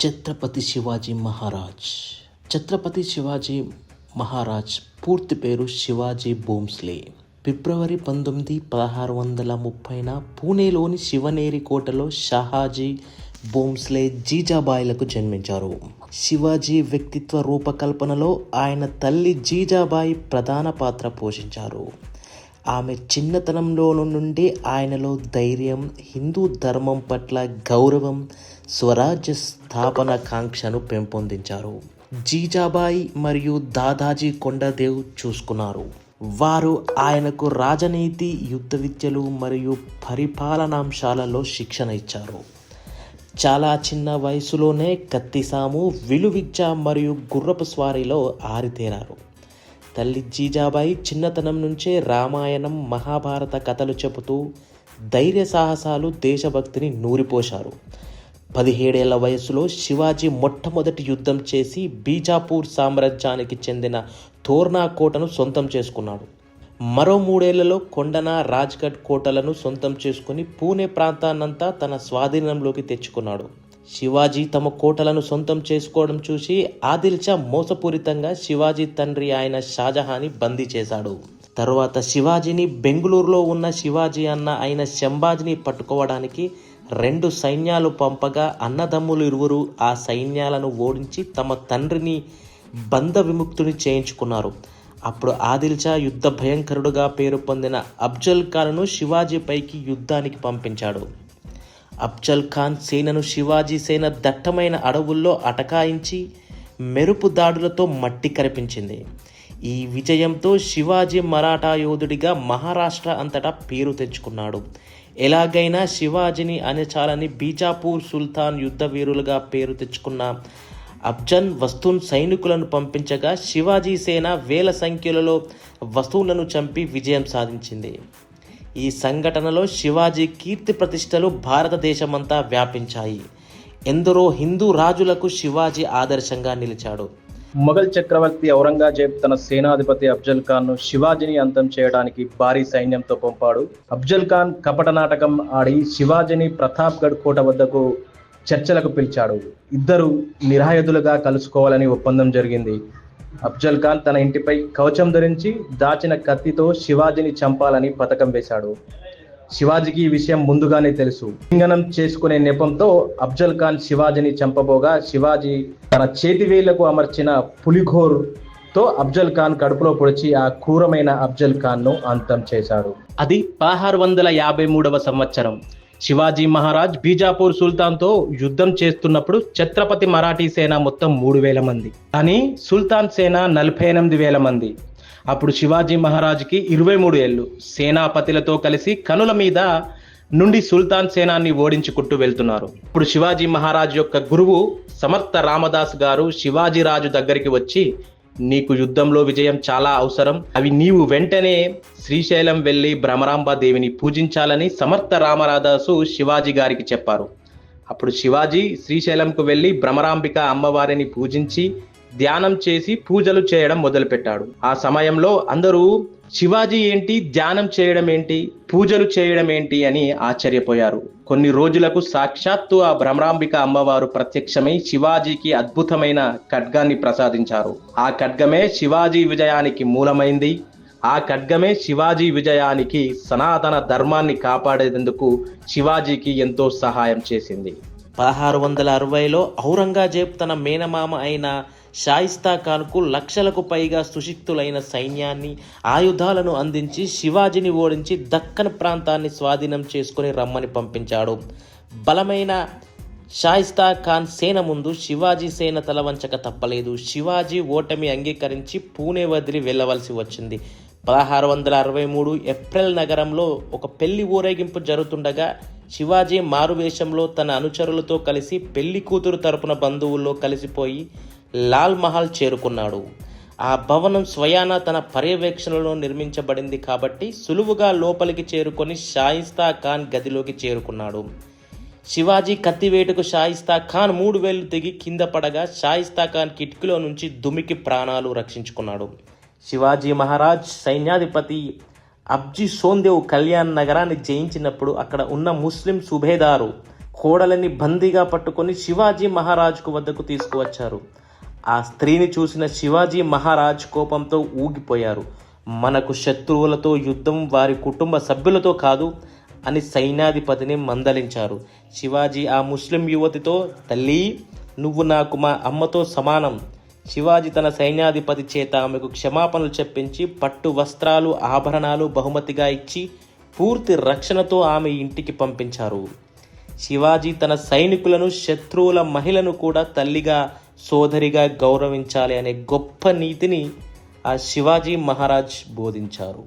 ఛత్రపతి శివాజీ మహారాజ్. ఛత్రపతి శివాజీ మహారాజ్ పూర్తి పేరు శివాజీ భోంస్లే. ఫిబ్రవరి 19, 1630న పూణేలోని శివనేరి కోటలో షాహాజీ భోంస్లే జీజాబాయిలకు జన్మించారు. శివాజీ వ్యక్తిత్వ రూపకల్పనలో ఆయన తల్లి జీజాబాయి ప్రధాన పాత్ర పోషించారు. ఆమె చిన్నతనంలో నుండి ఆయనలో ధైర్యం, హిందూ ధర్మం పట్ల గౌరవం, స్వరాజ్య స్థాపన కాంక్షను పెంపొందించారు. జీజాబాయి మరియు దాదాజీ కొండదేవ్ చూసుకున్నారు. వారు ఆయనకు రాజనీతి, యుద్ధ విద్యలు మరియు పరిపాలనాంశాలలో శిక్షణ ఇచ్చారు. చాలా చిన్న వయసులోనే కత్తిసాము, విలువిద్య మరియు గుర్రపు స్వారీలో ఆరితేరారు. తల్లి జీజాబాయి చిన్నతనం నుంచే రామాయణం, మహాభారత కథలు చెబుతూ ధైర్య సాహసాలు, దేశభక్తిని నూరిపోశారు. 17 ఏళ్ల వయసులో శివాజీ మొట్టమొదటి యుద్ధం చేసి బీజాపూర్ సామ్రాజ్యానికి చెందిన తోర్నా కోటను సొంతం చేసుకున్నాడు. మరో 3 ఏళ్లలో కొండన, రాజ్గఢ్ కోటలను సొంతం చేసుకుని పూణే ప్రాంతాన్నంతా తన స్వాధీనంలోకి తెచ్చుకున్నాడు. శివాజీ తమ కోటలను సొంతం చేసుకోవడం చూసి ఆదిల్ షా మోసపూరితంగా శివాజీ తండ్రి అయిన షాజహాన్ని బందీ చేశాడు. తరువాత శివాజీని బెంగుళూరులో ఉన్న శివాజీ అన్న అయిన శంభాజీని పట్టుకోవడానికి 2 సైన్యాలు పంపగా అన్నదమ్ములు ఇరువురు ఆ సైన్యాలను ఓడించి తమ తండ్రిని బంధ విముక్తుని చేయించుకున్నారు. అప్పుడు ఆదిల్ షా యుద్ధ భయంకరుడుగా పేరు పొందిన అఫ్జల్ ఖాన్ను శివాజీపైకి యుద్ధానికి పంపించాడు. అఫ్జల్ ఖాన్ సేనను శివాజీ సేన దట్టమైన అడవుల్లో అటకాయించి మెరుపు దాడులతో మట్టి కరిపించింది. ఈ విజయంతో శివాజీ మరాఠా యోధుడిగా మహారాష్ట్ర అంతటా పేరు తెచ్చుకున్నాడు. ఎలాగైనా శివాజీని అణచాలని బీజాపూర్ సుల్తాన్ యుద్ధ వీరులుగా పేరు తెచ్చుకున్న అఫ్జల్ వస్తున్ సైనికులను పంపించగా శివాజీ సేన వేల సంఖ్యలలో వస్తువులను చంపి విజయం సాధించింది. ఈ సంఘటనలో శివాజీ కీర్తి ప్రతిష్టలు భారతదేశమంతా వ్యాపించాయి. ఎందరో హిందూ రాజులకు శివాజీ ఆదర్శంగా నిలిచాడు. మొఘల్ చక్రవర్తి ఔరంగజేబ్ తన సేనాధిపతి అఫ్జల్ ఖాన్ ను శివాజీని అంతం చేయడానికి భారీ సైన్యంతో పంపాడు. అఫ్జల్ ఖాన్ కపట నాటకం ఆడి శివాజీని ప్రతాప్గఢ్ కోట వద్దకు చర్చలకు పిలిచాడు. ఇద్దరు నిరాయుధులుగా కలుసుకోవాలని ఒప్పందం జరిగింది. అఫ్జల్ ఖాన్ తన ఇంటిపై కవచం ధరించి దాచిన కత్తితో శివాజీని చంపాలని పథకం వేశాడు. శివాజీకి ఈ విషయం ముందుగానే తెలుసు. లింగనం చేసుకునే నెపంతో అఫ్జల్ ఖాన్ శివాజీని చంపబోగా శివాజీ తన చేతివేళ్లకు అమర్చిన పులిఘోర్తో అఫ్జల్ ఖాన్ కడుపులో పొడిచి ఆ క్రూరమైన అఫ్జల్ ఖాన్ ను అంతం చేశాడు. అది 1653వ సంవత్సరం. శివాజీ మహారాజ్ బీజాపూర్ సుల్తాన్తో యుద్ధం చేస్తున్నప్పుడు ఛత్రపతి మరాఠీ సేన మొత్తం 3000 మంది, కానీ సుల్తాన్ సేన 48,000 మంది. అప్పుడు శివాజీ మహారాజ్కి 23 ఏళ్ళు. సేనాపతులతో కలిసి కనుల మీద నుండి సుల్తాన్ సేనాన్ని ఓడించుకుంటూ వెళ్తున్నారు. ఇప్పుడు శివాజీ మహారాజ్ యొక్క గురువు సమర్థ రామదాస్ గారు శివాజీ రాజు దగ్గరికి వచ్చి, నీకు యుద్ధంలో విజయం చాలా అవసరం, అవి నీవు వెంటనే శ్రీశైలం వెళ్ళి భ్రమరాంబ దేవిని పూజించాలని సమర్థ రామదాసు శివాజీ గారికి చెప్పారు. అప్పుడు శివాజీ శ్రీశైలంకు వెళ్ళి భ్రమరాంబిక అమ్మవారిని పూజించి ధ్యానం చేసి పూజలు చేయడం మొదలుపెట్టాడు. ఆ సమయంలో అందరూ శివాజీ ఏంటి, ధ్యానం చేయడం ఏంటి, పూజలు చేయడం ఏంటి అని ఆశ్చర్యపోయారు. కొన్ని రోజులకు సాక్షాత్తు ఆ భ్రమరాంబిక అమ్మవారు ప్రత్యక్షమై శివాజీకి అద్భుతమైన ఖడ్గాన్ని ప్రసాదించారు. ఆ ఖడ్గమే శివాజీ విజయానికి మూలమైంది. ఆ ఖడ్గమే శివాజీ విజయానికి, సనాతన ధర్మాన్ని కాపాడేందుకు శివాజీకి ఎంతో సహాయం చేసింది. 1660లో ఔరంగజేబ్ తన మేనమామ అయిన షాయిస్తా ఖాన్కు లక్షలకు పైగా సుశిక్తులైన సైన్యాన్ని, ఆయుధాలను అందించి శివాజీని ఓడించి దక్కన్ ప్రాంతాన్ని స్వాధీనం చేసుకుని రమ్మని పంపించాడు. బలమైన షాయిస్తా ఖాన్ సేన ముందు శివాజీ సేన తలవంచక తప్పలేదు. శివాజీ ఓటమి అంగీకరించి పూణే వదిలి వెళ్ళవలసి వచ్చింది. 1663 ఏప్రిల్ నగరంలో ఒక పెళ్లి ఊరేగింపు జరుగుతుండగా శివాజీ మారువేషంలో తన అనుచరులతో కలిసి పెళ్లి కూతురు తరపున బంధువుల్లో కలిసిపోయి లాల్ మహల్ చేరుకున్నాడు. ఆ భవనం స్వయానా తన పర్యవేక్షణలో నిర్మించబడింది కాబట్టి సులువుగా లోపలికి చేరుకొని షాయిస్తా ఖాన్ గదిలోకి చేరుకున్నాడు. శివాజీ కత్తివేటుకు షాయిస్తా ఖాన్ 3 వేళ్లు తెగి కింద పడగా షాయిస్తా ఖాన్ కిటికీలో నుంచి దుమికి ప్రాణాలు రక్షించుకున్నాడు. శివాజీ మహారాజ్ సైన్యాధిపతి అబ్జీ సోందేవ్ కళ్యాణ్ నగరాన్ని జయించినప్పుడు అక్కడ ఉన్న ముస్లిం సుబేదారు కోడలని బందీగా పట్టుకొని శివాజీ మహారాజుకు వద్దకు తీసుకువచ్చారు. ఆ స్త్రీని చూసిన శివాజీ మహారాజ్ కోపంతో ఊగిపోయారు. మనకు శత్రువులతో యుద్ధం వారి కుటుంబ సభ్యులతో కాదు అని సైన్యాధిపతిని మందలించారు. శివాజీ ఆ ముస్లిం యువతితో, తల్లి, నువ్వు నాకు మా అమ్మతో సమానం. శివాజీ తన సైన్యాధిపతి చేత ఆమెకు క్షమాపణలు చెప్పించి పట్టు వస్త్రాలు, ఆభరణాలు బహుమతిగా ఇచ్చి పూర్తి రక్షణతో ఆమె ఇంటికి పంపించారు. శివాజీ తన సైనికులను, శత్రువుల మహిళను కూడా తల్లిగా, సోదరిగా గౌరవించాలి అనే గొప్ప నీతిని ఆ శివాజీ మహారాజ్ బోధించారు.